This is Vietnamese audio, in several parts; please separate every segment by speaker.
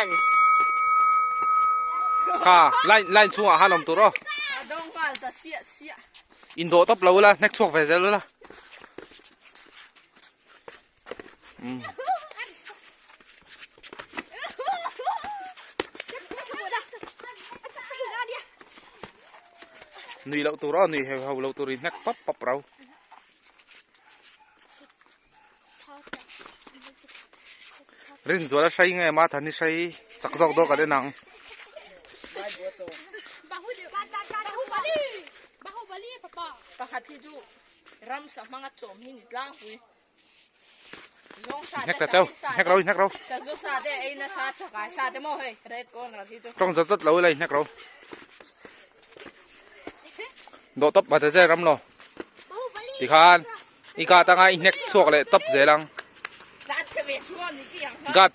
Speaker 1: 1.
Speaker 2: Ka line chunga halom tu ro
Speaker 3: Dong ka ta sia
Speaker 2: Indo top lo la next walk về la nui lâu tu ro nui hầu lâu tu rin next pop rau rin zua la say nghe ma thani say chắc dọc đó cả đến nặng
Speaker 3: pakhat hi chu ram sa manga chom hi ni tlang pui zong sa
Speaker 2: nhắc ta châu nhắc rồi
Speaker 3: sa zo sa de ai na sa chaka sa de mo he red con ra thi chu
Speaker 2: trong rất lâu đây nhắc rồi độ top mà thế chơi lắm rồi thì khan ika ta ngay nhắc chuộc lại top dễ lắm gạt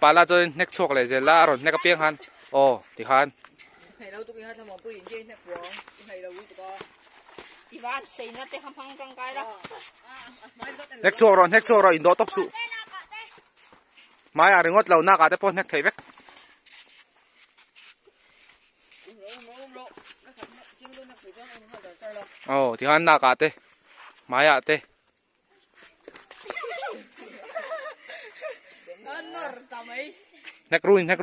Speaker 2: pa la cho nhắc chuộc lại dễ la rồi nhắc cái pieng han thì khan
Speaker 3: hay đâu tụi ha thằng pui je nhắc quong hay đâu tụi có Ivan say na te hampang kang kaya
Speaker 2: nhắc chuộc rồi Indo top su mai à ngót lâu na cả te po nhắc thấy vét thì han na cả te mai à te nhắc ru nhắc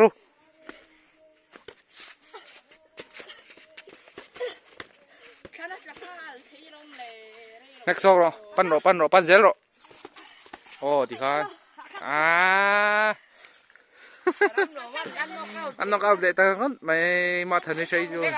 Speaker 2: chuộc rồi pan dễ rồi thì khan ăn nó cao để ta ngất mày mà thần đi xây rồi